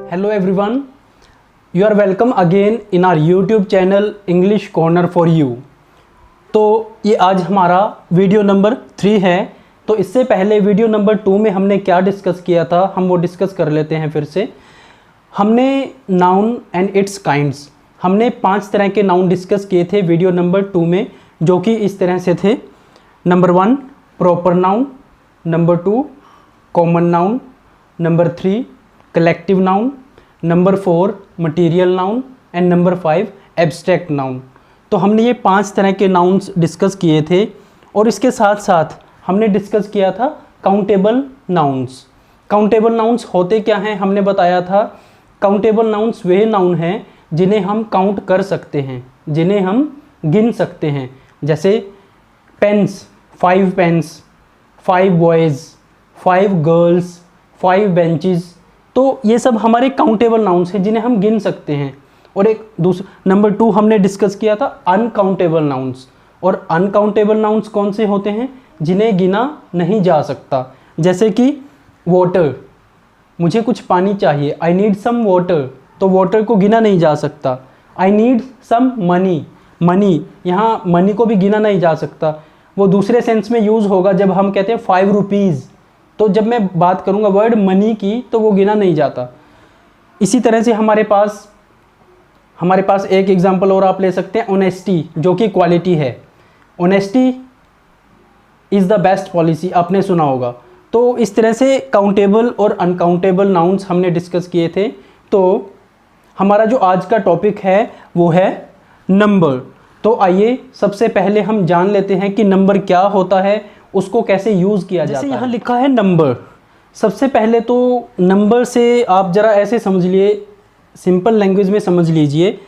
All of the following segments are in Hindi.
Hello everyone, you are welcome again in our YouTube channel English Corner for You। तो ये आज हमारा वीडियो नंबर 3 है। तो इससे पहले वीडियो नंबर 2 में हमने क्या डिस्कस किया था, हम वो डिस्कस कर लेते हैं फिर से। हमने नाउन एंड इट्स काइंड्स, हमने 5 तरह के नाउन डिस्कस किए थे वीडियो नंबर 2 में, जो कि इस तरह से थे। Number 1 proper noun, number 2 common noun, number 3 collective noun, number 4 material noun and number 5 abstract noun. तो हमने ये 5 तरह के नाउन्स डिस्कस किए थे और इसके साथ साथ हमने डिस्कस किया था काउंटेबल नाउन्स। काउंटेबल नाउन्स होते क्या हैं हमने बताया था। काउंटेबल नाउन्स वे नाउन हैं जिन्हें हम काउंट कर सकते हैं, जिन्हें हम गिन सकते हैं। जैसे pens, 5 pens, 5 boys, 5 girls, 5 benches. तो ये सब हमारे काउंटेबल नाउन्स हैं जिन्हें हम गिन सकते हैं। और एक दूसरा नंबर 2 हमने डिस्कस किया था अनकाउंटेबल नाउन्स। और अनकाउंटेबल नाउन्स कौन से होते हैं? जिन्हें गिना नहीं जा सकता। जैसे कि वाटर, मुझे कुछ पानी चाहिए, आई नीड सम वाटर, तो वाटर को गिना नहीं जा सकता। I need some money, money, यहाँ मनी को भी गिना नहीं जा सकता। वो दूसरे सेंस में यूज़ होगा जब हम कहते हैं 5 रुपीज़, तो जब मैं बात करूँगा वर्ड मनी की तो वो गिना नहीं जाता। इसी तरह से हमारे पास एक एग्जांपल और आप ले सकते हैं, ऑनेस्टी, जो कि क्वालिटी है। Honesty is the best policy, आपने सुना होगा। तो इस तरह से काउंटेबल और अनकाउंटेबल नाउन्स हमने डिस्कस किए थे। तो हमारा जो आज का टॉपिक है वो है नंबर। तो आइए सबसे पहले हम जान लेते हैं कि नंबर क्या होता है, उसको कैसे यूज़ किया जाता है। जैसे यहाँ लिखा है नंबर, सबसे पहले तो नंबर से आप ज़रा ऐसे समझ लिए, सिंपल लैंग्वेज में समझ लीजिए।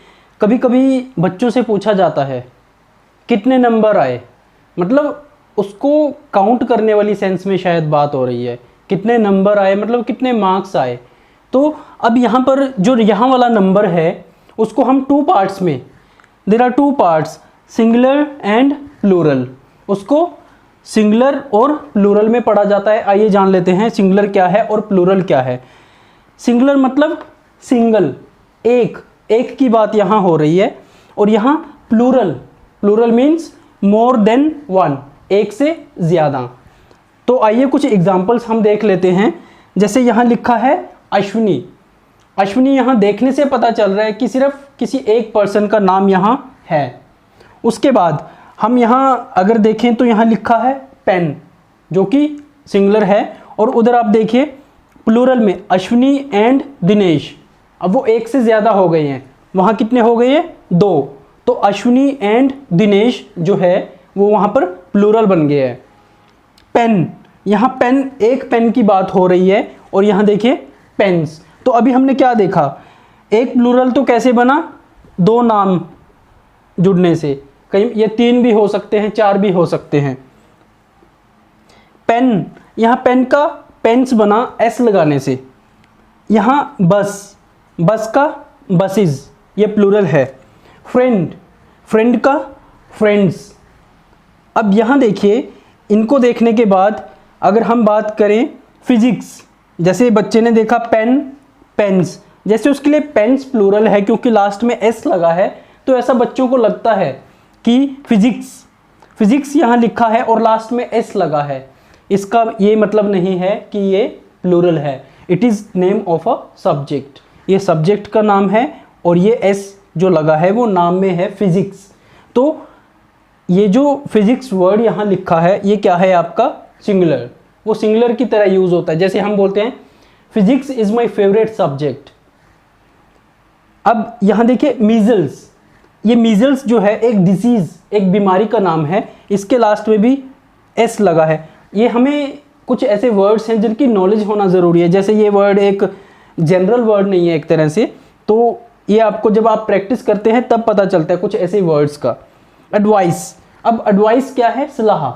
कभी कभी बच्चों से पूछा जाता है कितने नंबर आए, मतलब उसको काउंट करने वाली सेंस में शायद बात हो रही है। कितने नंबर आए मतलब कितने मार्क्स आए। तो अब यहाँ पर जो यहाँ वाला नंबर है उसको हम 2 पार्ट्स में, there are 2 parts, singular and plural. उसको सिंगुलर और प्लूरल में पढ़ा जाता है। आइए जान लेते हैं सिंगुलर क्या है और प्लूरल क्या है। सिंगुलर मतलब सिंगल, एक की बात यहाँ हो रही है। और यहाँ plural, plural means more than 1, एक से ज़्यादा। तो आइए कुछ एग्जाम्पल्स हम देख लेते हैं। जैसे यहाँ लिखा है अश्विनी। अश्विनी यहाँ देखने से पता चल रहा है कि सिर्फ किसी एक पर्सन का नाम यहाँ है। उसके बाद हम यहाँ अगर देखें तो यहाँ लिखा है पेन, जो कि सिंगुलर है। और उधर आप देखिए प्लूरल में अश्विनी एंड दिनेश। अब वो एक से ज़्यादा हो गए हैं, वहाँ कितने हो गए हैं? 2। तो अश्विनी एंड दिनेश जो है वो वहाँ पर प्लूरल बन गया है। पेन, यहाँ पेन, एक पेन की बात हो रही है। और यहाँ देखिए पेन्स। तो अभी हमने क्या देखा, एक प्लूरल तो कैसे बना? 2 नाम जुड़ने से। कहीं ये 3 भी हो सकते हैं, 4 भी हो सकते हैं। पेन, यहाँ पेन का पेन्स बना एस लगाने से। यहाँ बस, बस का बसेस, ये प्लूरल है। फ्रेंड, फ्रेंड का फ्रेंड्स। अब यहाँ देखिए, इनको देखने के बाद अगर हम बात करें फिजिक्स, जैसे बच्चे ने देखा पेन, पेन्स, जैसे उसके लिए पेन्स प्लूरल है क्योंकि लास्ट में एस लगा है, तो ऐसा बच्चों को लगता है कि फिजिक्स यहाँ लिखा है और लास्ट में एस लगा है। इसका ये मतलब नहीं है कि ये प्लूरल है। It is name of a subject, ये सब्जेक्ट का नाम है और ये एस जो लगा है वो नाम में है फिजिक्स। तो ये जो फिजिक्स वर्ड यहाँ लिखा है ये क्या है आपका? सिंगुलर। वो सिंगुलर की तरह यूज़ होता है। जैसे हम बोलते हैं physics is my favourite subject. अब यहाँ देखिए मीजल्स, ये मीजल्स जो है एक डिसीज़, एक बीमारी का नाम है। इसके लास्ट में भी एस लगा है। ये हमें कुछ ऐसे वर्ड्स हैं जिनकी नॉलेज होना ज़रूरी है। जैसे ये वर्ड एक जनरल वर्ड नहीं है एक तरह से, तो ये आपको जब आप प्रैक्टिस करते हैं तब पता चलता है कुछ ऐसे वर्ड्स का। एडवाइस, अब एडवाइस क्या है? सलाह।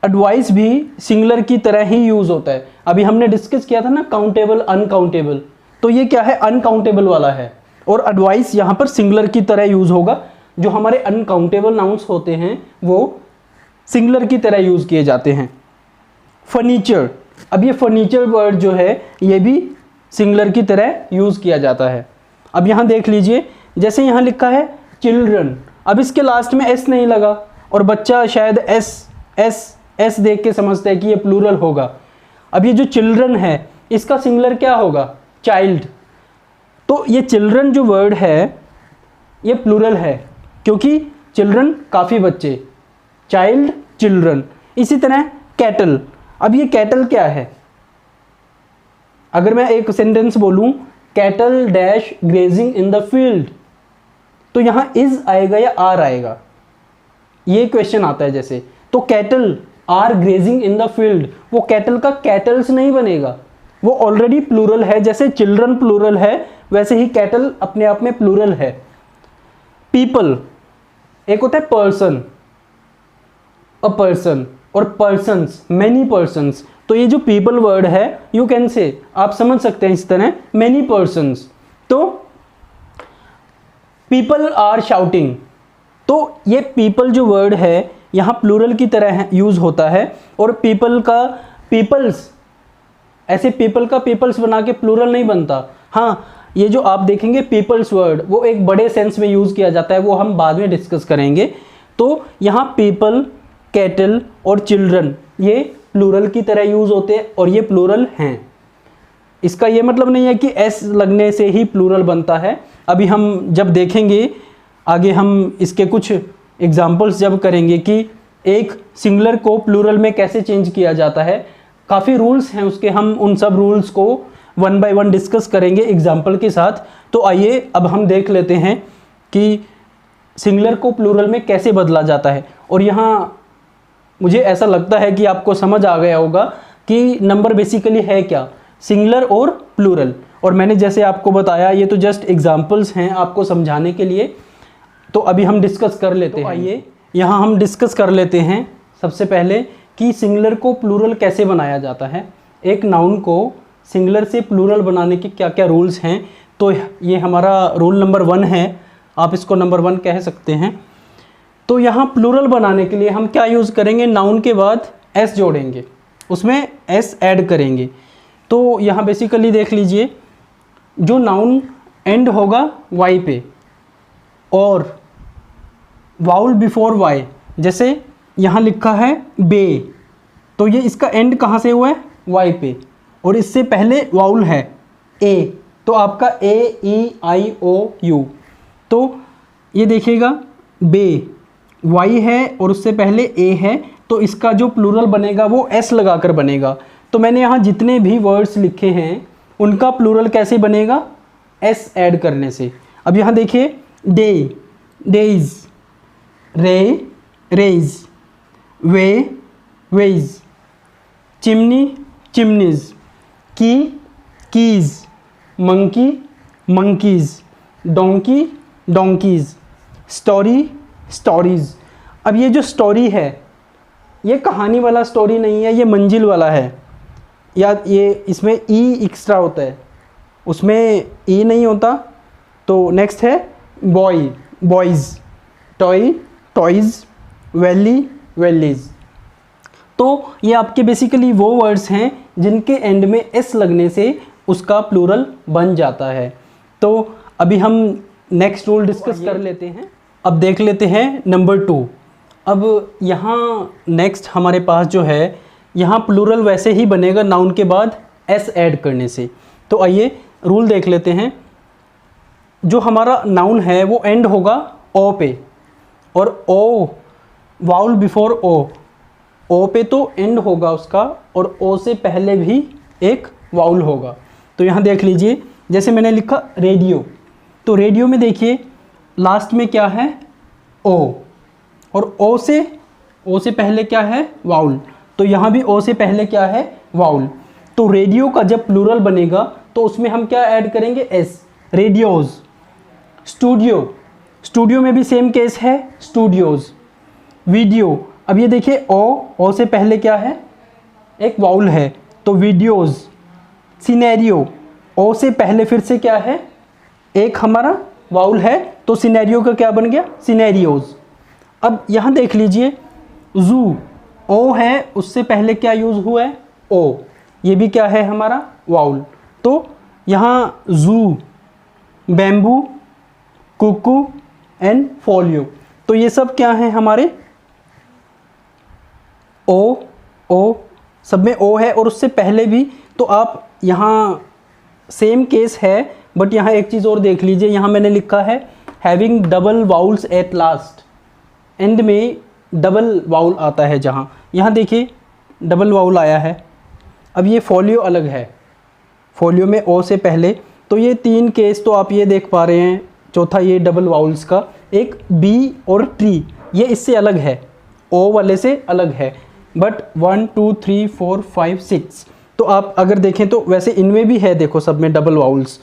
एडवाइस भी सिंगुलर की तरह ही यूज़ होता है। अभी हमने डिस्कस किया था ना काउंटेबल अनकाउंटेबल, तो ये क्या है? अनकाउंटेबल वाला है। और एडवाइस यहाँ पर सिंगुलर की तरह यूज़ होगा। जो हमारे अनकाउंटेबल नाउन्स होते हैं वो सिंगुलर की तरह यूज़ किए जाते हैं। फर्नीचर, अब ये फर्नीचर वर्ड जो है ये भी सिंगुलर की तरह यूज़ किया जाता है। अब यहाँ देख लीजिए, जैसे यहाँ लिखा है चिल्ड्रन, अब इसके लास्ट में एस नहीं लगा और बच्चा शायद एस एस एस देख के समझता है कि ये प्लूरल होगा। अब ये जो चिल्ड्रन है इसका सिंगुलर क्या होगा? चाइल्ड। तो ये चिल्ड्रन जो वर्ड है ये प्लूरल है क्योंकि चिल्ड्रन काफ़ी बच्चे, चाइल्ड चिल्ड्रन। इसी तरह कैटल, अब ये कैटल क्या है? अगर मैं एक सेंटेंस बोलूं cattle dash grazing in the field, तो यहाँ इज आएगा या आर आएगा, ये क्वेश्चन आता है जैसे। तो cattle are grazing in the field, वो कैटल का कैटल्स नहीं बनेगा, वो ऑलरेडी प्लूरल है। जैसे चिल्ड्रन प्लूरल है वैसे ही कैटल अपने आप में प्लूरल है। पीपल, एक होता है पर्सन, अ पर्सन, और पर्सन्स, मैनी पर्सन्स। तो ये जो पीपल वर्ड है यू कैन से, आप समझ सकते हैं इस तरह, मैनी पर्सन्स। तो पीपल आर शाउटिंग, तो ये पीपल जो वर्ड है यहाँ प्लूरल की तरह यूज़ होता है। और पीपल का पीपल्स, ऐसे पीपल का पीपल्स बना के प्लूरल नहीं बनता। हाँ, ये जो आप देखेंगे पीपल्स वर्ड वो एक बड़े सेंस में यूज़ किया जाता है, वो हम बाद में डिस्कस करेंगे। तो यहाँ पीपल, कैटल और चिल्ड्रन ये प्लूरल की तरह यूज़ होते हैं और ये प्लूरल हैं। इसका ये मतलब नहीं है कि एस लगने से ही प्लूरल बनता है। अभी हम जब देखेंगे आगे, हम इसके कुछ एग्जाम्पल्स जब करेंगे कि एक सिंगुलर को प्लूरल में कैसे चेंज किया जाता है, काफ़ी रूल्स हैं उसके, हम उन सब रूल्स को वन बाय वन डिस्कस करेंगे एग्जाम्पल के साथ। तो आइए अब हम देख लेते हैं कि सिंगुलर को प्लूरल में कैसे बदला जाता है। और यहाँ मुझे ऐसा लगता है कि आपको समझ आ गया होगा कि नंबर बेसिकली है क्या, सिंगुलर और प्लूरल। और मैंने जैसे आपको बताया ये तो जस्ट एग्जाम्पल्स हैं आपको समझाने के लिए। तो अभी हम डिस्कस कर लेते हैं। आइए यहाँ हम डिस्कस कर लेते हैं सबसे पहले कि सिंगुलर को प्लूरल कैसे बनाया जाता है। एक नाउन को सिंगुलर से प्लूरल बनाने के क्या क्या रूल्स हैं। तो ये हमारा रूल नंबर 1 है, आप इसको नंबर 1 कह सकते हैं। तो यहाँ प्लूरल बनाने के लिए हम क्या यूज़ करेंगे, नाउन के बाद एस जोड़ेंगे, उसमें एस ऐड करेंगे। तो यहाँ बेसिकली देख लीजिए, जो नाउन एंड होगा वाई पे और वाउल बिफोर वाई, जैसे यहाँ लिखा है बे, तो ये इसका एंड कहाँ से हुआ है, वाई पे, और इससे पहले वाउल है ए, तो आपका ए ई आई ओ यू। तो ये देखिएगा बे, वाई है और उससे पहले ए है, तो इसका जो प्लूरल बनेगा वो एस लगाकर बनेगा। तो मैंने यहाँ जितने भी वर्ड्स लिखे हैं उनका प्लूरल कैसे बनेगा, एस ऐड करने से। अब यहाँ देखिए डे, डेज, रे, रेज, वे, वेज, चिमनी, चिमनीज, की, keys, monkey, monkeys, donkey, donkey's, story, stories. अब ये जो स्टोरी है ये कहानी वाला स्टोरी नहीं है, ये मंजिल वाला है। या ये इसमें ई एक्स्ट्रा होता है, उसमें ई नहीं होता। तो नेक्स्ट है boy, boys, toy, toys, valley, valleys. तो ये आपके बेसिकली वो वर्ड्स हैं जिनके एंड में एस लगने से उसका प्लूरल बन जाता है। तो अभी हम नेक्स्ट रूल डिस्कस कर लेते हैं। अब देख लेते हैं नंबर 2। अब यहाँ नेक्स्ट हमारे पास जो है, यहाँ प्लूरल वैसे ही बनेगा नाउन के बाद एस ऐड करने से। तो आइए रूल देख लेते हैं। जो हमारा नाउन है वो एंड होगा ओ पे, और ओ वाउल बिफोर ओ पे तो एंड होगा उसका, और ओ से पहले भी एक वाउल होगा। तो यहाँ देख लीजिए, जैसे मैंने लिखा रेडियो, तो रेडियो में देखिए लास्ट में क्या है, ओ, और ओ से पहले क्या है, वाउल। तो यहाँ भी ओ से पहले क्या है, वाउल। तो रेडियो का जब प्लूरल बनेगा तो उसमें हम क्या ऐड करेंगे, एस। रेडियोज़, स्टूडियो, स्टूडियो में भी सेम केस है, स्टूडियोज़। वीडियो, अब ये देखिए ओ से पहले क्या है, एक वाउल है, तो वीडियोज़। सिनेरियो, ओ से पहले फिर से क्या है, एक हमारा वाउल है, तो सिनेरियो का क्या बन गया, सिनेरियोज़। अब यहाँ देख लीजिए जू, ओ है उससे पहले क्या यूज़ हुआ है, ओ, ये भी क्या है हमारा, वाउल। तो यहाँ जू, बैम्बू, कुकू एंड फोलियो। तो ये सब क्या है हमारे ओ, सब में ओ है और उससे पहले भी। तो आप यहाँ सेम केस है, बट यहाँ एक चीज़ और देख लीजिए, यहाँ मैंने लिखा है having double vowels at last, and में डबल वाउल आता है जहाँ, यहाँ देखिए डबल वाउल आया है। अब ये फोलियो अलग है, फोलियो में ओ से पहले। तो ये 3 केस तो आप ये देख पा रहे हैं। चौथा ये डबल वाउल्स का, एक बी और ट्री, ये इससे अलग है, ओ वाले से अलग है। बट 1 2 3 4 5 6 तो आप अगर देखें तो वैसे इनमें भी है, देखो सब में डबल वाउल्स।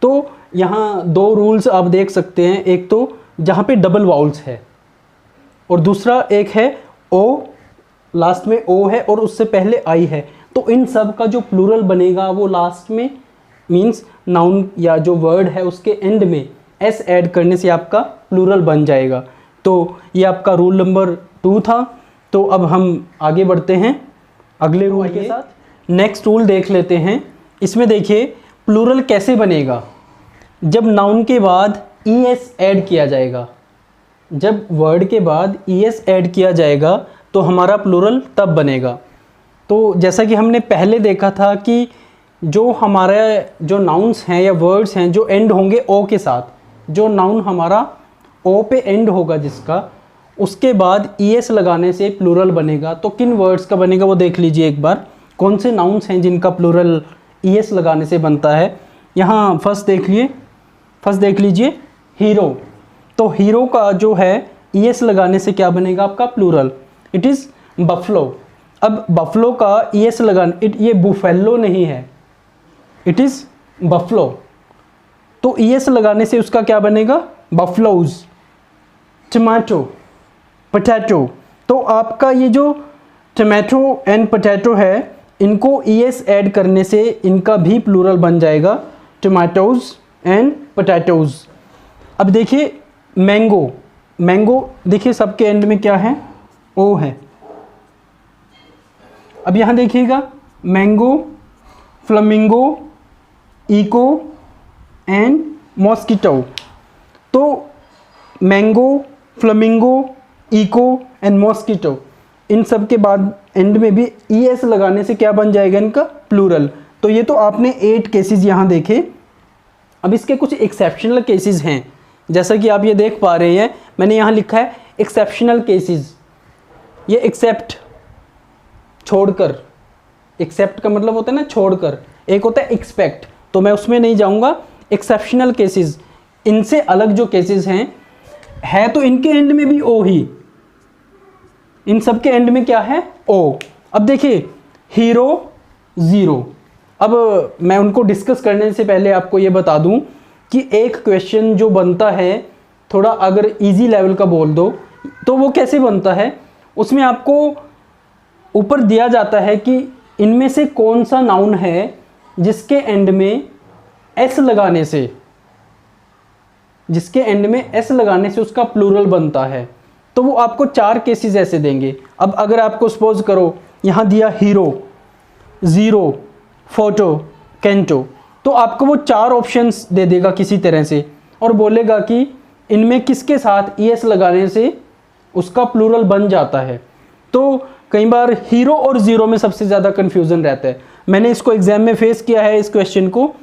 तो यहाँ 2 रूल्स आप देख सकते हैं, एक तो जहाँ पे डबल वाउल्स है और दूसरा एक है ओ, लास्ट में ओ है और उससे पहले आई है। तो इन सब का जो प्लूरल बनेगा वो लास्ट में, मीन्स नाउन या जो वर्ड है उसके एंड में एस ऐड करने से आपका प्लूरल बन जाएगा। तो ये आपका रूल नंबर 2 था। तो अब हम आगे बढ़ते हैं अगले रूल के साथ। नेक्स्ट रूल देख लेते हैं। इसमें देखिए प्लूरल कैसे बनेगा, जब नाउन के बाद ई एस ऐड किया जाएगा। जब वर्ड के बाद ई एस ऐड किया जाएगा तो हमारा प्लूरल तब बनेगा। तो जैसा कि हमने पहले देखा था कि जो हमारे जो नाउन्स हैं या वर्ड्स हैं जो एंड होंगे ओ के साथ, जो नाउन हमारा ओ पे एंड होगा जिसका, उसके बाद ई एस लगाने से प्लूरल बनेगा। तो किन वर्ड्स का बनेगा वो देख लीजिए एक बार, कौन से नाउन्स हैं जिनका प्लूरल ई एस लगाने से बनता है। यहाँ फर्स्ट देख लीजिए हीरो। तो हीरो का जो है ई एस लगाने से क्या बनेगा आपका प्लूरल, इट इज़ बफलो। अब बफलो का ई एस लगाने, ये बुफेलो नहीं है, इट इज़ बफलो। तो ई एस लगाने से उसका क्या बनेगा बफलोज। Tomato, potato. तो आपका ये जो टमाटो एंड पोटैटो है, इनको ई एस ऐड करने से इनका भी प्लूरल बन जाएगा टमाटोज एंड पोटैटोज। अब देखिए मैंगो देखिए सबके एंड में क्या है ओ है। अब यहाँ देखिएगा mango, flamingo, echo and mosquito. तो mango, flamingo, echo and mosquito, इन सब के बाद एंड में भी ई एस लगाने से क्या बन जाएगा इनका प्लूरल। तो ये तो आपने 8 केसेस यहाँ देखे। अब इसके कुछ एक्सेप्शनल केसेस हैं, जैसा कि आप ये देख पा रहे हैं, मैंने यहाँ लिखा है एक्सेप्शनल केसेस। ये एक्सेप्ट, छोड़कर, एक्सेप्ट का मतलब होता है ना छोड़कर, एक होता है एक्सपेक्ट, तो मैं उसमें नहीं जाऊँगा। एक्सेप्शनल केसेस, इनसे अलग जो केसेस हैं, है तो इनके एंड में भी ओ ही, इन सब के एंड में क्या है ओ। अब देखिए हीरो, ज़ीरो। अब मैं उनको डिस्कस करने से पहले आपको ये बता दूं कि एक क्वेश्चन जो बनता है, थोड़ा अगर इजी लेवल का बोल दो तो वो कैसे बनता है, उसमें आपको ऊपर दिया जाता है कि इनमें से कौन सा नाउन है जिसके एंड में एस लगाने से, जिसके एंड में एस लगाने से उसका प्लूरल बनता है। तो वो आपको 4 केसेस ऐसे देंगे। अब अगर आपको सपोज करो यहाँ दिया हीरो, ज़ीरो, फोटो, कैंटो, तो आपको वो 4 ऑप्शंस दे देगा किसी तरह से और बोलेगा कि इनमें किसके साथ ई एस लगाने से उसका प्लूरल बन जाता है। तो कई बार हीरो और ज़ीरो में सबसे ज़्यादा कन्फ्यूज़न रहता है। मैंने इसको एग्ज़ाम में फेस किया है इस क्वेश्चन को।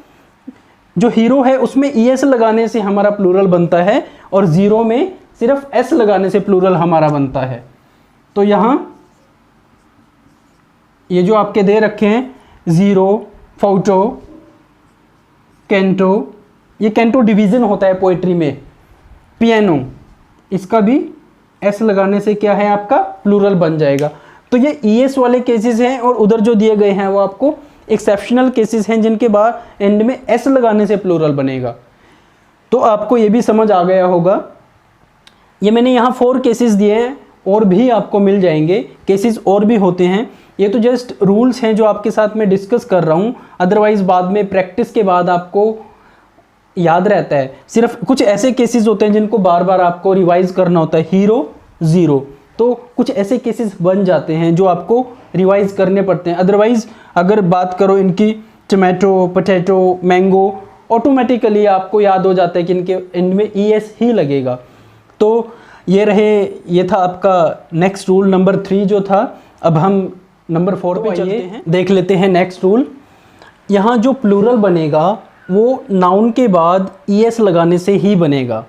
जो हीरो है उसमें ई एस लगाने से हमारा प्लूरल बनता है और ज़ीरो में सिर्फ एस लगाने से प्लूरल हमारा बनता है। तो यहाँ ये जो आपके दे रखे हैं ज़ीरो, फोटो, कैंटो, ये कैंटो डिवीज़न होता है पोएट्री में। पियानो, इसका भी एस लगाने से क्या है आपका प्लूरल बन जाएगा। तो ये ई एस वाले केसेस हैं और उधर जो दिए गए हैं वो आपको एक्सेप्शनल केसेस हैं जिनके बाद एंड में एस लगाने से प्लूरल बनेगा। तो आपको ये भी समझ आ गया होगा। ये मैंने यहाँ 4 केसेस दिए हैं, और भी आपको मिल जाएंगे केसेस, और भी होते हैं। ये तो जस्ट रूल्स हैं जो आपके साथ मैं डिस्कस कर रहा हूँ, अदरवाइज़ बाद में प्रैक्टिस के बाद आपको याद रहता है। सिर्फ कुछ ऐसे केसेस होते हैं जिनको बार बार आपको रिवाइज करना होता है। हीरो, ज़ीरो, तो कुछ ऐसे केसेस बन जाते हैं जो आपको रिवाइज करने पड़ते हैं। अदरवाइज़ अगर बात करो इनकी टमाटो, पोटैटो, मैंगो, ऑटोमेटिकली आपको याद हो जाता है कि इनके एंड में ES ही लगेगा। तो ये था आपका नेक्स्ट रूल नंबर 3 जो था। अब हम नंबर 4 पे चलते हैं, देख लेते हैं नेक्स्ट रूल। यहाँ जो प्लूरल बनेगा वो नाउन के बाद ES लगाने से ही बनेगा।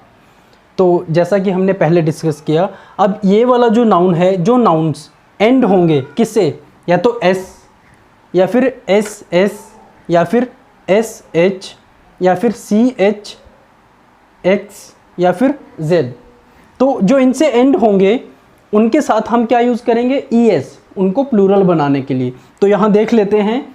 तो जैसा कि हमने पहले डिस्कस किया, अब ये वाला जो नाउन है, जो नाउन्स एंड होंगे किससे, या तो S या फिर SS या फिर SH या फिर CH, X या फिर Z, तो जो इनसे एंड होंगे उनके साथ हम क्या यूज़ करेंगे, ES, उनको प्लूरल बनाने के लिए। तो यहाँ देख लेते हैं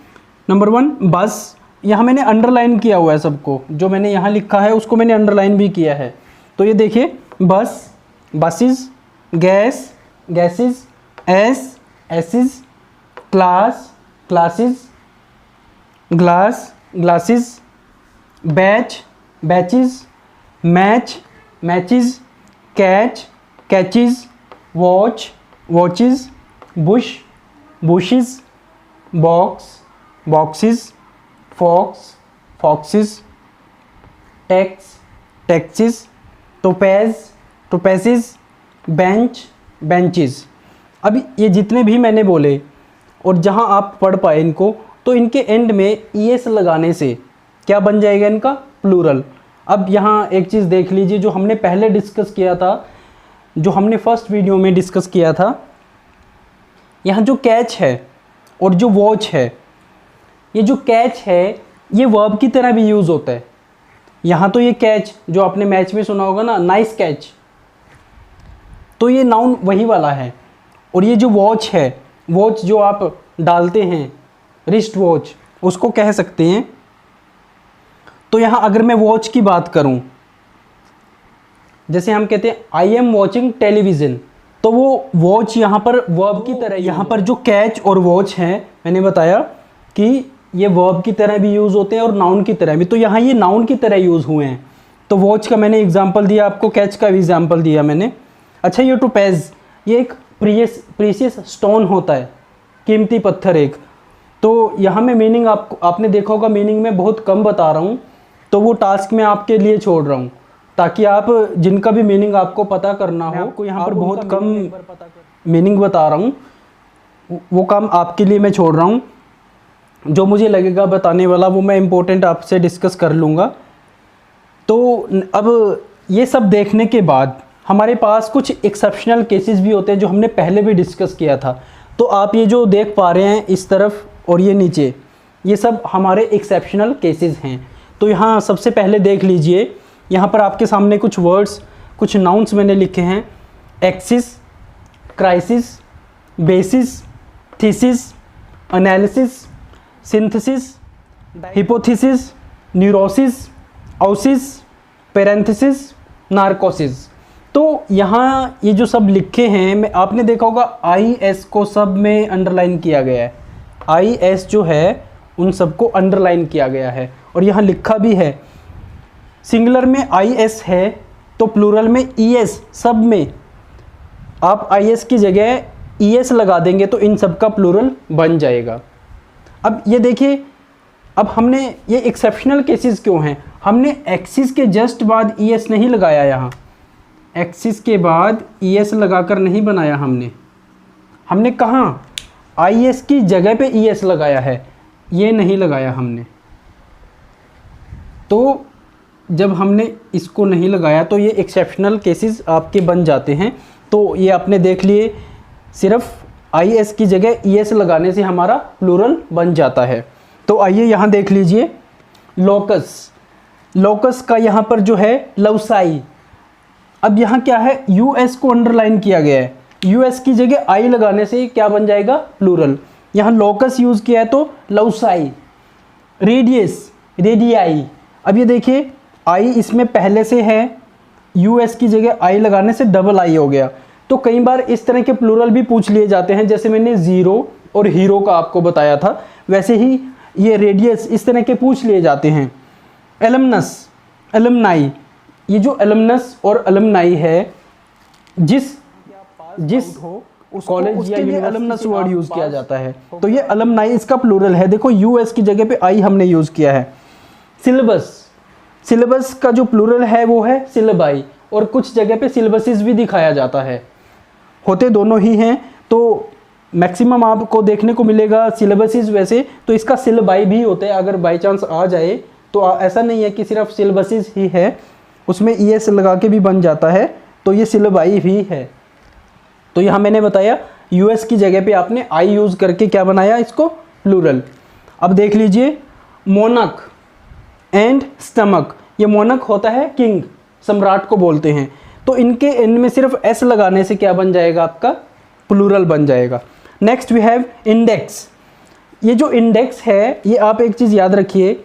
नंबर 1 बस। यहाँ मैंने अंडरलाइन किया हुआ है सबको, जो मैंने यहाँ लिखा है उसको मैंने अंडरलाइन भी किया है। तो ये देखिए, bus, buses, gas, gases, aces, class, classes, glass, glasses, batch, batches, match, matches, catch, catches, watch, watches, bush, bushes, box, boxes, fox, foxes, tax, taxes, topaz, topazes, bench, benches. अब ये जितने भी मैंने बोले और जहाँ आप पढ़ पाए इनको, तो इनके एंड में ES लगाने से क्या बन जाएगा, इनका प्लूरल। अब यहाँ एक चीज़ देख लीजिए, जो हमने पहले डिस्कस किया था, जो हमने फर्स्ट वीडियो में डिस्कस किया था, यहाँ जो कैच है और जो वॉच है, ये जो कैच है ये वर्ब की तरह भी यूज़ होता है। यहाँ तो ये कैच जो आपने मैच में सुना होगा ना, नाइस कैच, तो ये नाउन वही वाला है। और ये जो वॉच है, वॉच जो आप डालते हैं, रिस्ट वॉच, उसको कह सकते हैं। तो यहाँ अगर मैं वॉच की बात करूँ, जैसे हम कहते हैं आई एम वॉचिंग टेलीविज़न, तो वो वॉच यहाँ पर वर्ब की तरह, यहाँ पर जो कैच और वॉच है, मैंने बताया कि ये वर्ब की तरह भी यूज़ होते हैं और नाउन की तरह भी। तो यहाँ ये नाउन की तरह यूज़ हुए हैं। तो वॉच का मैंने एग्जांपल दिया आपको, कैच का भी एग्जांपल दिया मैंने। अच्छा, ये टोपैज, ये एक प्रीशियस स्टोन होता है, कीमती पत्थर एक। तो यहाँ मैं मीनिंग आपने देखा होगा, मीनिंग में बहुत कम बता रहा हूँ, तो वो टास्क मैं आपके लिए छोड़ रहा हूँ, ताकि आप जिनका भी मीनिंग आपको पता करना हो, आपको यहाँ पर बहुत कम मीनिंग बता रहा हूँ, वो काम आपके लिए मैं छोड़ रहा हूँ। जो मुझे लगेगा बताने वाला वो मैं इम्पोर्टेंट आपसे डिस्कस कर लूँगा। तो अब ये सब देखने के बाद हमारे पास कुछ एक्सेप्शनल केसेस भी होते हैं, जो हमने पहले भी डिस्कस किया था। तो आप ये जो देख पा रहे हैं इस तरफ और ये नीचे, ये सब हमारे एक्सेप्शनल केसेस हैं। तो यहाँ सबसे पहले देख लीजिए, यहाँ पर आपके सामने कुछ वर्ड्स, कुछ नाउन्स मैंने लिखे हैं। Axis, crisis, basis, thesis, analysis, synthesis, hypothesis, neurosis, oasis, parenthesis, narcosis. तो यहाँ ये जो सब लिखे हैं, आपने देखा होगा IS को सब में अंडरलाइन किया गया है। IS जो है उन सबको अंडरलाइन किया गया है, और यहाँ लिखा भी है। सिंगुलर में IS है तो प्लूरल में ES, सब में आप IS की जगह ES लगा देंगे तो इन सब का प्लूरल बन जाएगा। अब ये देखिए, अब हमने ये एक्सेप्शनल केसेस क्यों हैं, हमने एक्सिस के जस्ट बाद ES नहीं लगाया, यहाँ एक्सिस के बाद ES लगाकर नहीं बनाया हमने कहाँ IS की जगह पे ES लगाया है, ये नहीं लगाया हमने। तो जब हमने इसको नहीं लगाया तो ये एक्सेप्शनल केसेस आपके बन जाते हैं। तो ये आपने देख लिए, सिर्फ IS की जगह ES लगाने से हमारा प्लूरल बन जाता है। तो आइए यहाँ देख लीजिए, लोकस, लोकस का यहाँ पर जो है लवसाई। अब यहाँ क्या है, US को अंडरलाइन किया गया है, US की जगह I लगाने से क्या बन जाएगा, प्लूरल। यहाँ लोकस यूज़ किया है तो लवसाई। Radius, radii. अब ये देखिए, I इसमें पहले से है, US की जगह I लगाने से डबल I हो गया। तो कई बार इस तरह के प्लूरल भी पूछ लिए जाते हैं, जैसे मैंने ज़ीरो और हीरो का आपको बताया था, वैसे ही ये रेडियस इस तरह के पूछ लिए जाते हैं। एलमनस, एलमनाई, ये जो एलमनस और एलमनाई है, जिस कॉलेज या अलमनस वर्ड यूज़ किया जाता है। तो ये अलमनाई इसका प्लूरल है। देखो यूएस की जगह पे आई हमने यूज़ किया है। सिलेबस, सिलेबस का जो प्लूरल है वो है सिलेबाई, और कुछ जगह पे सिलेबसिस भी दिखाया जाता है, होते दोनों ही हैं। तो मैक्सिमम आपको देखने को मिलेगा सिलेबसिस, वैसे तो इसका सिलेबाई भी होता है। अगर बाई चांस आ जाए तो ऐसा नहीं है कि सिर्फ सिलेबसिस ही है, उसमें ईएस लगा के भी बन जाता है, तो ये सिलेबाई भी है। तो यहाँ मैंने बताया यूएस की जगह पे आपने आई यूज़ करके क्या बनाया, इसको प्लूरल। अब देख लीजिए मोनक एंड स्टमक। ये मोनक होता है किंग, सम्राट को बोलते हैं। तो इनके एंड में सिर्फ एस लगाने से क्या बन जाएगा, आपका प्लूरल बन जाएगा। Next we have index. ये जो इंडेक्स है, ये आप एक चीज़ याद रखिए,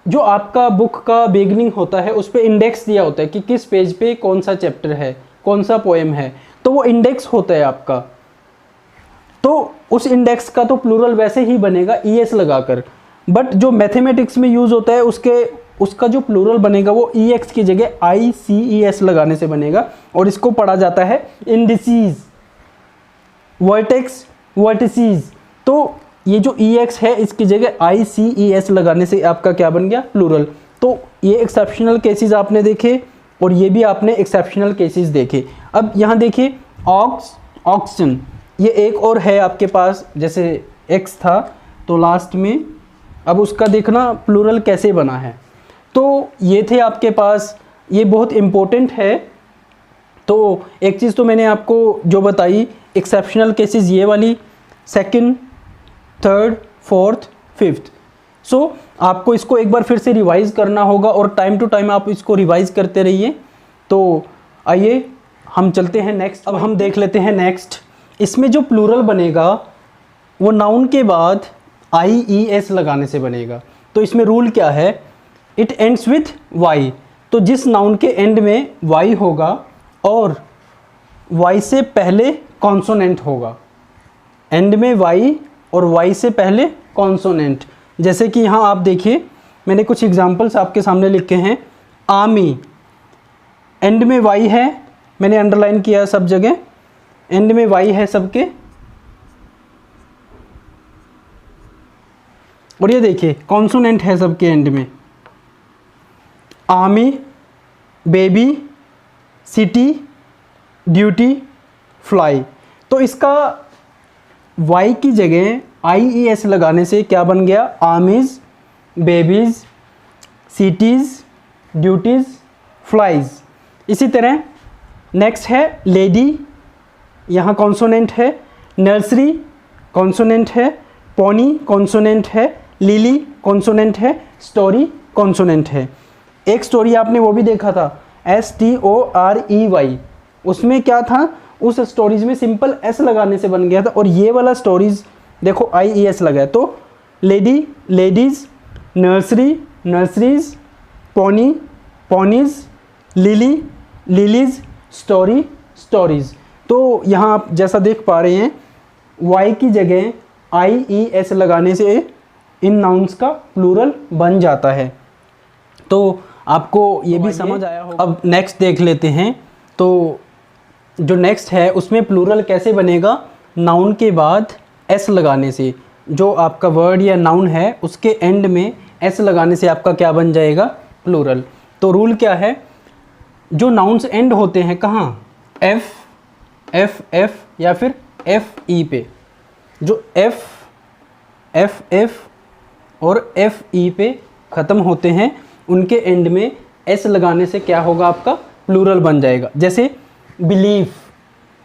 जो आपका बुक का बिगनिंग होता है उस पर इंडेक्स दिया होता है कि किस पेज पे कौन सा चैप्टर है, कौन सा पोएम है, तो वो इंडेक्स होता है आपका। तो उस इंडेक्स का तो प्लूरल वैसे ही बनेगा ईएस लगाकर, बट जो मैथमेटिक्स में यूज़ होता है उसका जो प्लूरल बनेगा वो ईएक्स की जगह ICES लगाने से बनेगा, और इसको पढ़ा जाता है इंडिसीज, वर्टेक्स, वर्टिसीज। तो ये जो EX है इसकी जगह ICES लगाने से आपका क्या बन गया, प्लूरल। तो ये एक्सेप्शनल केसेस आपने देखे, और ये भी आपने एक्सेप्शनल केसेस देखे। अब यहाँ देखिए ऑक्स, ऑक्सन, ये एक और है आपके पास, जैसे एक्स था तो लास्ट में, अब उसका देखना प्लूरल कैसे बना है। तो ये थे आपके पास, ये बहुत इम्पोर्टेंट है। तो एक चीज़ तो मैंने आपको जो बताई, एक्सेप्शनल केसेस ये वाली, सेकंड, थर्ड, फोर्थ, फिफ्थ। सो आपको इसको एक बार फिर से रिवाइज़ करना होगा, और टाइम टू टाइम आप इसको रिवाइज़ करते रहिए। तो आइए हम चलते हैं नेक्स्ट। अब हम देख लेते हैं नेक्स्ट। इसमें जो प्लूरल बनेगा वो नाउन के बाद IES लगाने से बनेगा। तो इसमें रूल क्या है, इट एंड्स विथ वाई। तो जिस नाउन के एंड में वाई होगा और वाई से पहले कॉन्सोनेंट होगा, एंड में वाई और वाई से पहले कॉन्सोनेंट, जैसे कि यहाँ आप देखिए मैंने कुछ एग्जांपल्स आपके सामने लिखे हैं। आमी, एंड में वाई है, मैंने अंडरलाइन किया है सब जगह, एंड में वाई है सबके। और ये देखिए कॉन्सोनेंट है सबके एंड में। Army, baby, city, duty, fly. तो इसका वाई की जगह IES लगाने से क्या बन गया, आर्मीज, बेबीज, सिटीज़, ड्यूटीज़, फ्लाइज। इसी तरह नेक्स्ट है लेडी, यहाँ कॉन्सोनेंट है, नर्सरी कॉन्सोनेंट है, पोनी कॉन्सोनेंट है, लिली कॉन्सोनेंट है, स्टोरी कॉन्सोनेंट है। एक स्टोरी आपने वो भी देखा था STOREY, उसमें क्या था, उस स्टोरीज में सिंपल S लगाने से बन गया था, और ये वाला स्टोरीज देखो IES लगा है। तो lady, ladies, nursery, nurseries, pony, ponies, lily, lilies, story, stories. तो यहाँ आप जैसा देख पा रहे हैं वाई की जगह IES लगाने से इन नाउन्स का प्लूरल बन जाता है। तो आपको ये भी समझ आया होगा। अब नेक्स्ट देख लेते हैं। तो जो नेक्स्ट है उसमें प्लूरल कैसे बनेगा, नाउन के बाद S लगाने से। जो आपका वर्ड या नाउन है उसके एंड में S लगाने से आपका क्या बन जाएगा, प्लूरल। तो रूल क्या है, जो नाउन्स एंड होते हैं कहाँ, F या फिर FE पे, जो F और FE पे ख़त्म होते हैं उनके एंड में S लगाने से क्या होगा, आपका प्लूरल बन जाएगा। जैसे बिलीफ,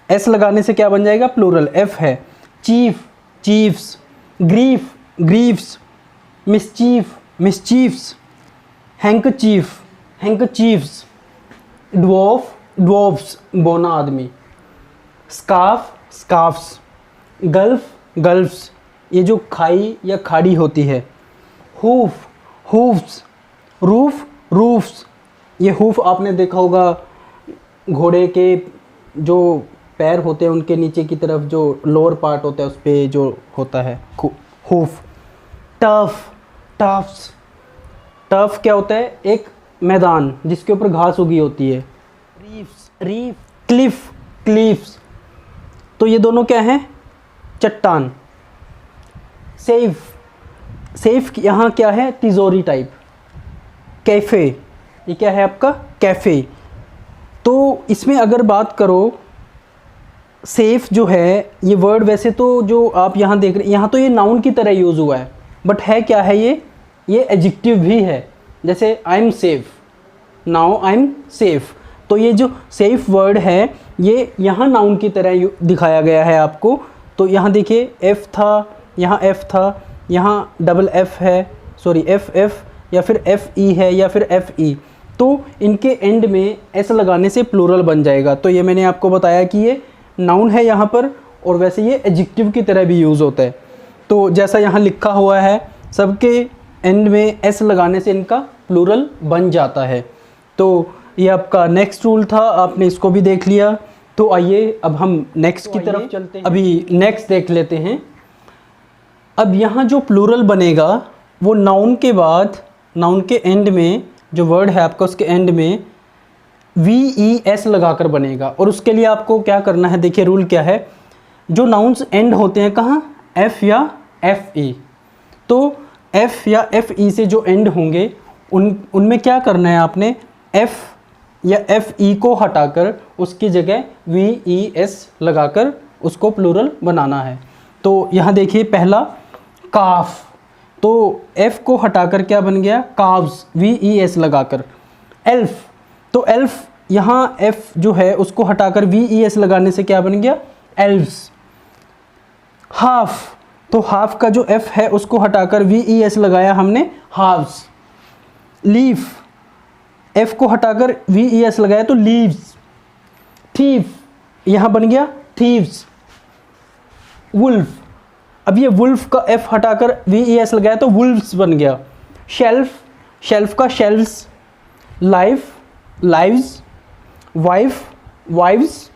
S लगाने से क्या बन जाएगा, प्लूरल, F है। Chief, chiefs, grief, griefs, mischief, mischiefs, handkerchief, handkerchiefs, dwarf, dwarfs, बोना आदमी, स्कार्फ, स्कार्फ्स, गल्फ, गल्फ्स, ये जो खाई या खाड़ी होती है। हूफ, हूफ्स, रूफ, रूफ्स, ये हूफ आपने देखा होगा घोड़े के जो पैर होते हैं उनके नीचे की तरफ जो लोअर पार्ट होता है उस पर जो होता है हूफ। टफ, टफ्स, टफ क्या होता है, एक मैदान जिसके ऊपर घास उगी होती है। रीफ्स, रीफ, क्लिफ, क्लीफ्स, तो ये दोनों क्या हैं, चट्टान। सेफ, सेफ यहाँ क्या है, तिजोरी टाइप। कैफ़े, ये क्या है आपका, कैफ़े। तो इसमें अगर बात करो, सेफ जो है ये वर्ड, वैसे तो जो आप यहाँ देख रहे हैं, यहाँ तो ये नाउन की तरह यूज़ हुआ है, बट है क्या है ये एडजेक्टिव भी है। जैसे I am safe, now I am safe, तो ये जो सेफ वर्ड है ये यहाँ नाउन की तरह दिखाया गया है आपको। तो यहाँ देखिए एफ था, यहाँ एफ था, यहाँ डबल एफ है, सॉरी एफ एफ, या फिर एफ ई है, या फिर एफ ई, तो इनके एंड में एस लगाने से प्लूरल बन जाएगा। तो ये मैंने आपको बताया कि ये नाउन है यहाँ पर, और वैसे ये एडजेक्टिव की तरह भी यूज़ होता है। तो जैसा यहाँ लिखा हुआ है, सबके एंड में एस लगाने से इनका प्लूरल बन जाता है। तो ये आपका नेक्स्ट रूल था, आपने इसको भी देख लिया। तो आइए अब हम नेक्स्ट की तरफ चलते हैं। अभी नेक्स्ट देख लेते हैं। अब यहाँ जो प्लूरल बनेगा वो नाउन के बाद, नाउन के एंड में जो वर्ड है आपका, उसके एंड में VES लगाकर बनेगा। और उसके लिए आपको क्या करना है, देखिए रूल क्या है, जो नाउन्स एंड होते हैं कहाँ, F या FE, तो F या FE से जो एंड होंगे उनमें क्या करना है आपने, F या FE को हटाकर उसकी जगह VES लगाकर उसको प्लूरल बनाना है। तो यहाँ देखिए पहला काफ, तो F को हटाकर क्या बन गया, काव्स, VES लगाकर। एल्फ, तो एल्फ यहाँ F जो है उसको हटाकर VES लगाने से क्या बन गया, एल्व्स। हाफ, तो हाफ का जो F है उसको हटाकर VES लगाया हमने, हाव्स। लीफ, F को हटाकर VES लगाया तो लीव्स। थीफ, यहाँ बन गया थीव्स। वुल्फ, अब ये वुल्फ का F हटाकर VES लगाया तो वुल्फ्स बन गया। शेल्फ, शेल्फ का shelves. Life, lives. Wife, wives.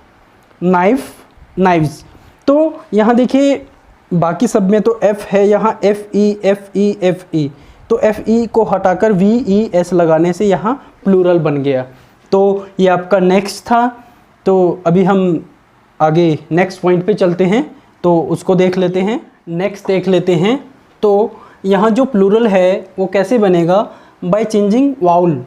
Knife, knives. तो यहाँ देखिए बाकी सब में तो F है, यहाँ FE FE FE, तो FE को हटाकर VES लगाने से यहाँ प्लूरल बन गया। तो ये आपका नेक्स्ट था। तो अभी हम आगे नेक्स्ट पॉइंट पे चलते हैं, तो उसको देख लेते हैं। नेक्स्ट देख लेते हैं। तो यहाँ जो प्लूरल है वो कैसे बनेगा, बाय चेंजिंग वाउल।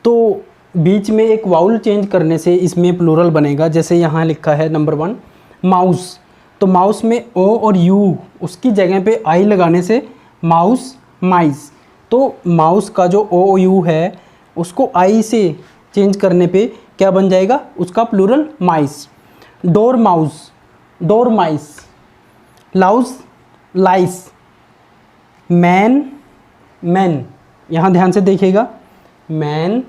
तो बीच में एक वाउल चेंज करने से इसमें प्लूरल बनेगा। जैसे यहाँ लिखा है नंबर 1 माउस, तो माउस में O और U, उसकी जगह पे I लगाने से माउस, माइस। तो माउस का जो O और U है उसको I से चेंज करने पे क्या बन जाएगा, उसका प्लूरल माइस। डोर माउस, डोर माइस। लाउस, लाइस। मैन, मैन, यहाँ ध्यान से देखिएगा, मैन,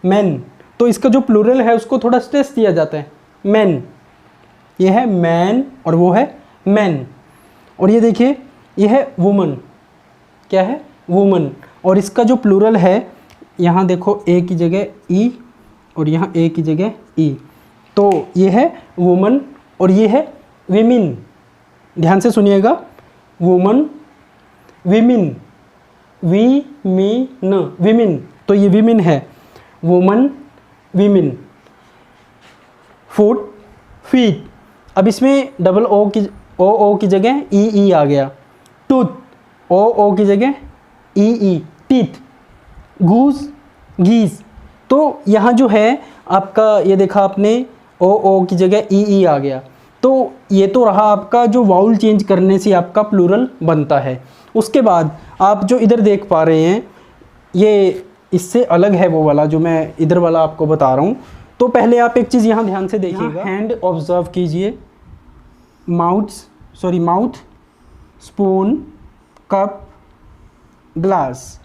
मैन, तो इसका जो प्लूरल है उसको थोड़ा स्ट्रेस दिया जाता है, मैन। ये है मैन और वो है मैन। और ये देखिए ये है वुमन, क्या है, वुमन। और इसका जो प्लूरल है, यहाँ देखो A की जगह E और यहाँ A की जगह E, तो ये है वुमन और ये है विमिन। ध्यान से सुनिएगा, वुमन, विमिन, वी मी न, विमिन, तो ये विमिन है, वुमन, विमिन। फुट, फीट, अब इसमें डबल ओ की जगह ई आ गया। टूथ, ओ की जगह ई, टीथ। गूस, गीस, तो यहाँ जो है आपका, ये देखा आपने ओ की जगह ई आ गया। तो ये तो रहा आपका जो वाउल चेंज करने से आपका प्लूरल बनता है। उसके बाद आप जो इधर देख पा रहे हैं, ये इससे अलग है वो वाला जो मैं इधर वाला आपको बता रहा हूँ। तो पहले आप एक चीज़ यहाँ ध्यान से देखिएगा, हैंड ऑब्जर्व कीजिए, माउथ, स्पून, कप, ग्लास।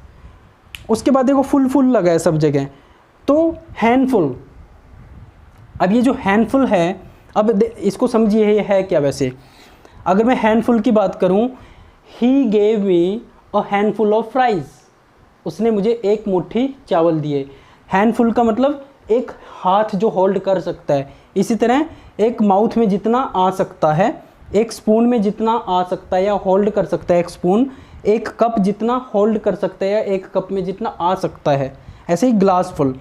उसके बाद देखो फुल लगा है सब जगह, तो हैंडफुल। अब ये जो हैंडफुल है, अब इसको समझिए ये है क्या। वैसे अगर मैं हैंडफुल की बात करूं, he gave me a handful of fries, उसने मुझे एक मुट्ठी चावल दिए। हैंडफुल का मतलब एक हाथ जो होल्ड कर सकता है। इसी तरह एक माउथ में जितना आ सकता है, एक स्पून में जितना आ सकता है या होल्ड कर सकता है एक स्पून, एक कप जितना होल्ड कर सकता है या एक कप में जितना आ सकता है, ऐसे ही ग्लास फुल।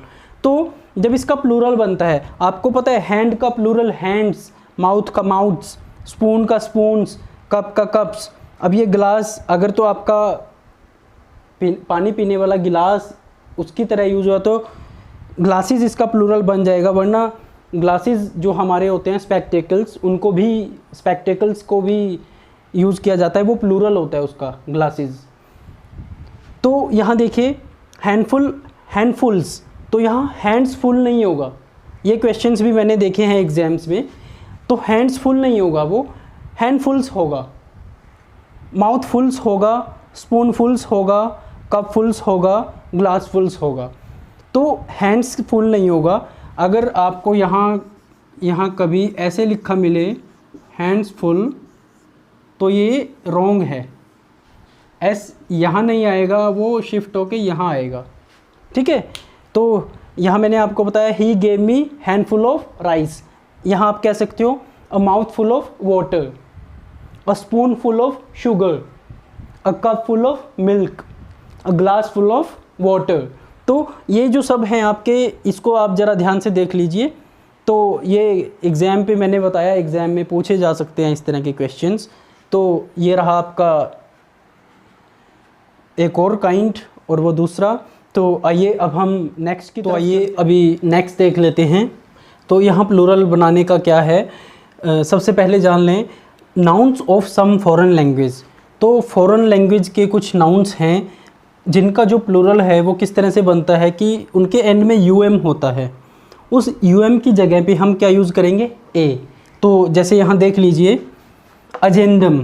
तो जब इसका प्लूरल बनता है, आपको पता है हैंड का प्लूरल हैंड्स, माउथ का माउथ्स, स्पून का स्पून्स, कप का कप्स। अब ये ग्लास अगर तो आपका पानी पीने वाला गिलास उसकी तरह यूज हुआ तो ग्लासेस इसका प्लूरल बन जाएगा, वरना ग्लासेस जो हमारे होते हैं स्पेक्टेकल्स, उनको भी स्पेक्टेकल्स को भी यूज़ किया जाता है, वो प्लूरल होता है उसका ग्लासेस। तो यहाँ देखिए हैंडफुल, हैंडफुल्स, तो यहाँ हैंड्स फुल नहीं होगा। ये क्वेश्चंस भी मैंने देखे हैं एग्जाम्स में, तो हैंड्स फुल नहीं होगा, वो हैंडफुल्स होगा। माउथ फुल्स होगा, स्पून फुल्स होगा, कप फुल्स होगा, ग्लास फुल्स होगा। तो हैंड्स फुल नहीं होगा। अगर आपको यहाँ कभी ऐसे लिखा मिले हैंड्स फुल, तो ये रॉन्ग है। एस यहाँ नहीं आएगा, वो शिफ्ट होके यहाँ आएगा, ठीक है। तो यहाँ मैंने आपको बताया he gave me handful of rice, यहाँ आप कह सकते हो a mouth full of water, a spoon full of sugar, a cup full of milk, a glass full of water. तो ये जो सब हैं आपके, इसको आप ज़रा ध्यान से देख लीजिए। तो ये एग्ज़ाम पे मैंने बताया, एग्ज़ाम में पूछे जा सकते हैं इस तरह के क्वेश्चंस। तो ये रहा आपका एक और काइंड और वो दूसरा। तो आइए अब हम नेक्स्ट की, तो आइए अभी नेक्स्ट देख लेते हैं। तो यहाँ प्लूरल बनाने का क्या है, सबसे पहले जान लें nouns of some foreign language. तो फॉरेन लैंग्वेज के कुछ नाउन्स हैं जिनका जो प्लूरल है वो किस तरह से बनता है कि उनके एंड में यूएम होता है। उस यूएम की जगह पे हम क्या यूज़ करेंगे, ए। तो जैसे यहाँ देख लीजिए अजेंडम,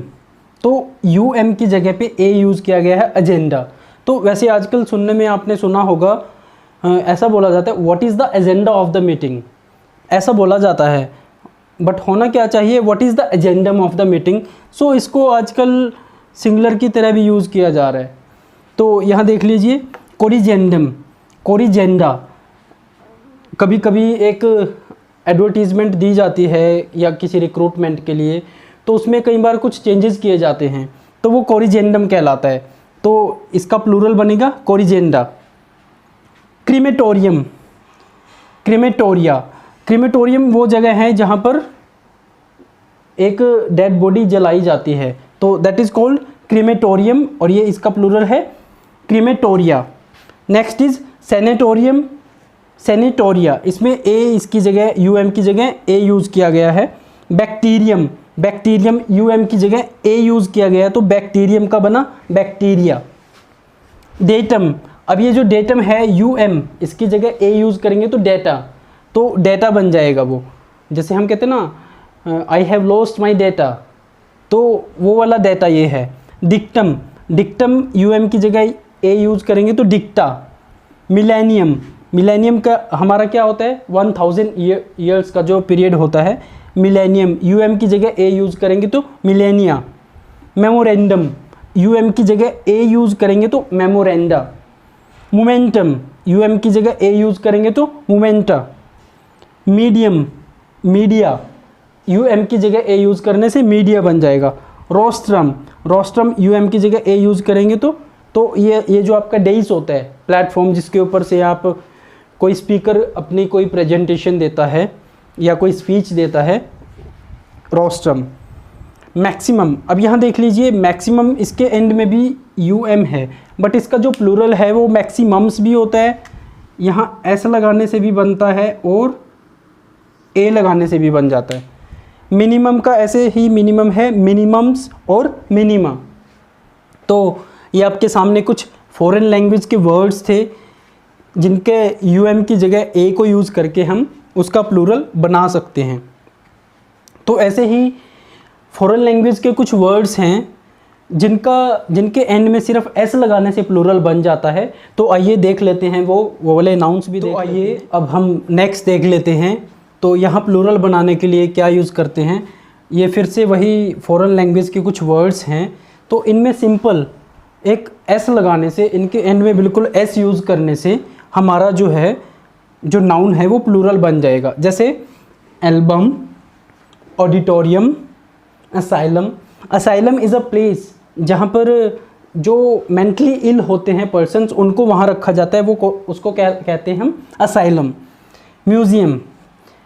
तो यूएम की जगह पे ए यूज़ किया गया है, एजेंडा। तो वैसे आजकल सुनने में आपने सुना होगा, ऐसा बोला जाता है what is the agenda of the meeting, ऐसा बोला जाता है। बट होना क्या चाहिए, what is the agendum of the meeting. सो इसको आजकल सिंगुलर की तरह भी यूज़ किया जा रहा है। तो यहाँ देख लीजिए कोरिजेंडम, कोरिजेंडा। कभी कभी एक एडवर्टीज़मेंट दी जाती है या किसी रिक्रूटमेंट के लिए, तो उसमें कई बार कुछ चेंजेस किए जाते हैं, तो वो कोरिजेंडम कहलाता है। तो इसका प्लूरल बनेगा कोरिजेंडा। क्रीमेटोरियम, क्रीमेटोरिया, क्रीमेटोरियम वो जगह है जहाँ पर एक डेड बॉडी जलाई जाती है, तो दैट इज़ कॉल्ड क्रीमेटोरियम, और ये इसका प्लूरल है क्रीमेटोरिया। नेक्स्ट इज सेनेटोरियम, सेनेटोरिया, इसमें ए इसकी जगह यूएम की जगह ए यूज़ किया गया है। बैक्टीरियम, बैक्टीरियम यूएम की जगह ए यूज़ किया गया है, तो बैक्टीरियम का बना बैक्टीरिया। डेटम, अब ये जो डेटम है यूएम, इसकी जगह ए यूज़ करेंगे तो डेटा, तो डेटा बन जाएगा वो। जैसे हम कहते हैं ना I have lost my data, तो वो वाला डेटा ये है। डिक्टम, डिक्टम यूएम की जगह ए यूज़ करेंगे तो डिक्टा। मिलेनियम, मिलेनियम का हमारा क्या होता है 1000 ईयर्स का जो पीरियड होता है, मिलेनियम यूएम की जगह ए यूज़ करेंगे तो मिलेनिया। मेमोरेंडम, यूएम की जगह ए यूज़ करेंगे तो मेमोरेंडा। मोमेंटम, यूएम की जगह ए यूज़ करेंगे तो मोमेंटा। मीडियम, मीडिया, यूएम की जगह ए यूज़ करने से मीडिया बन जाएगा। रोस्ट्रम, रोस्ट्रम यूएम की जगह ए यूज़ करेंगे तो ये जो आपका डेइस होता है, प्लेटफॉर्म जिसके ऊपर से आप कोई स्पीकर अपनी कोई प्रेजेंटेशन देता है या कोई स्पीच देता है, रोस्ट्रम। मैक्सिमम, अब यहाँ देख लीजिए मैक्सिमम, इसके एंड में भी यूएम है, बट इसका जो प्लूरल है वो मैक्सिमम्स भी होता है, यहाँ एस लगाने से भी बनता है और ए लगाने से भी बन जाता है। मिनिमम का ऐसे ही मिनिमम है, मिनिमम्स और मिनिमा। तो ये आपके सामने कुछ फॉरेन लैंग्वेज के वर्ड्स थे जिनके यूएम की जगह ए को यूज़ करके हम उसका प्लूरल बना सकते हैं। तो ऐसे ही फॉरेन लैंग्वेज के कुछ वर्ड्स हैं जिनके एंड में सिर्फ एस लगाने से प्लूरल बन जाता है। तो आइए देख लेते हैं वो वाले नाउन्स भी। तो आइए अब हम नेक्स्ट देख लेते हैं। तो यहाँ प्लूरल बनाने के लिए क्या यूज़ करते हैं, ये फिर से वही फॉरेन लैंग्वेज के कुछ वर्ड्स हैं। तो इनमें सिंपल एक एस लगाने से, इनके एंड में बिल्कुल एस यूज़ करने से हमारा जो है जो नाउन है वो प्लूरल बन जाएगा। जैसे album, auditorium, asylum. Asylum is a place जहाँ पर जो मेंटली इल होते हैं पर्सन्स, उनको वहाँ रखा जाता है, वो उसको कहते हैं हम असाइलम। म्यूज़ियम,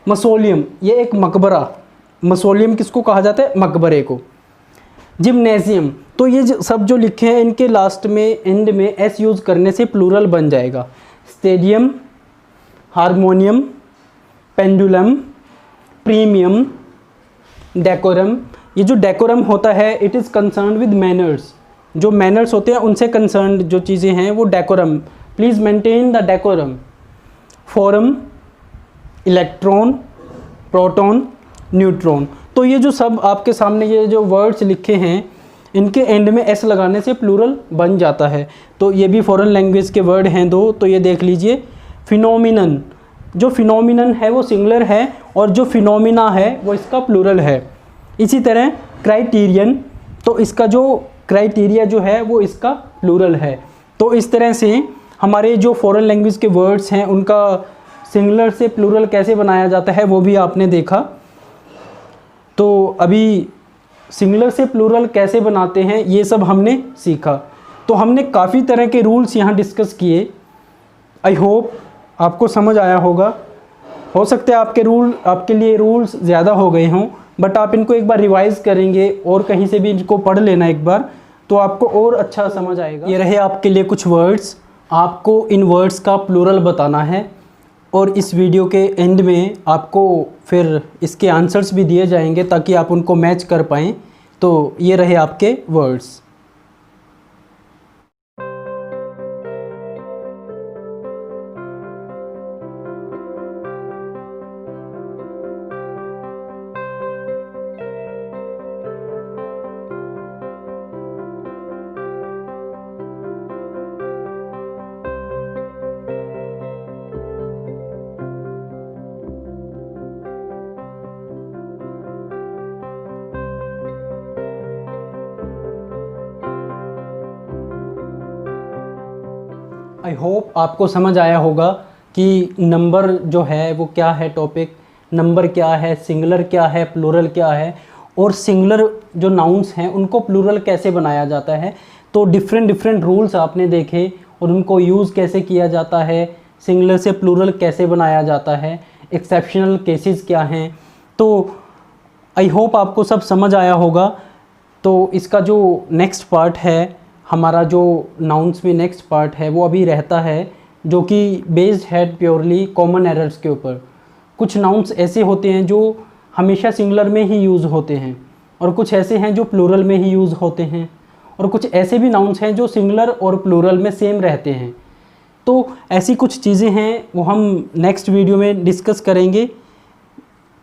मसोलियम, ये एक मकबरा, मसोलियम किसको कहा जाता है? मकबरे को। जिम्नेजियम, तो ये सब जो लिखे हैं इनके लास्ट में एंड में एस यूज़ करने से प्लूरल बन जाएगा। Stadium, harmonium, pendulum, premium, decorum. ये जो डेकोरम होता है it is concern with manners, जो मैनर्स होते हैं उनसे कंसर्न जो चीज़ें हैं वो decorum, please maintain the decorum. Forum, electron, proton, neutron. तो ये जो सब आपके सामने ये जो वर्ड्स लिखे हैं इनके एंड में एस लगाने से प्लूरल बन जाता है। तो ये भी फॉरेन लैंग्वेज के वर्ड हैं दो, तो ये देख लीजिए। फिनोमिनन, जो फिनोमिनन है वो सिंगुलर है और जो फिनोमिना है वो इसका प्लूरल है। इसी तरह क्राइटेरियन, तो इसका जो क्राइटेरिया जो है वो इसका प्लूरल है। तो इस तरह से हमारे जो फॉरेन लैंग्वेज के वर्ड्स हैं उनका सिंगुलर से प्लूरल कैसे बनाया जाता है वो भी आपने देखा। तो अभी सिंगुलर से प्लूरल कैसे बनाते हैं ये सब हमने सीखा। तो हमने काफ़ी तरह के रूल्स यहाँ डिस्कस किए। आई होप आपको समझ आया होगा। हो सकता है आपके लिए रूल्स ज़्यादा हो गए हों, बट आप इनको एक बार रिवाइज़ करेंगे और कहीं से भी इनको पढ़ लेना एक बार, तो आपको और अच्छा समझ आएगा। ये रहे आपके लिए कुछ वर्ड्स, आपको इन वर्ड्स का प्लूरल बताना है और इस वीडियो के एंड में आपको फिर इसके आंसर्स भी दिए जाएंगे ताकि आप उनको मैच कर पाएँ। तो ये रहे आपके वर्ड्स। आई होप आपको समझ आया होगा कि नंबर जो है वो क्या है, टॉपिक नंबर क्या है, सिंगुलर क्या है, प्लूरल क्या है, और सिंगुलर जो नाउन्स हैं उनको प्लूरल कैसे बनाया जाता है। तो डिफरेंट रूल्स आपने देखे और उनको यूज़ कैसे किया जाता है, सिंगुलर से प्लूरल कैसे बनाया जाता है, एक्सेप्शनल केसेस क्या हैं। तो आई होप आपको सब समझ आया होगा। तो इसका जो नेक्स्ट पार्ट है, हमारा जो नाउन्स में नेक्स्ट पार्ट है वो अभी रहता है, जो कि बेस्ड है प्योरली कॉमन एरर्स के ऊपर। कुछ नाउन्स ऐसे होते हैं जो हमेशा सिंगुलर में ही यूज़ होते हैं और कुछ ऐसे हैं जो प्लूरल में ही यूज़ होते हैं, और कुछ ऐसे भी नाउन्स हैं जो सिंगुलर और प्लूरल में सेम रहते हैं। तो ऐसी कुछ चीज़ें हैं वो हम नेक्स्ट वीडियो में डिस्कस करेंगे।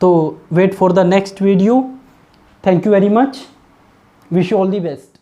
तो wait for the next video. Thank you very much. Wish you all the best.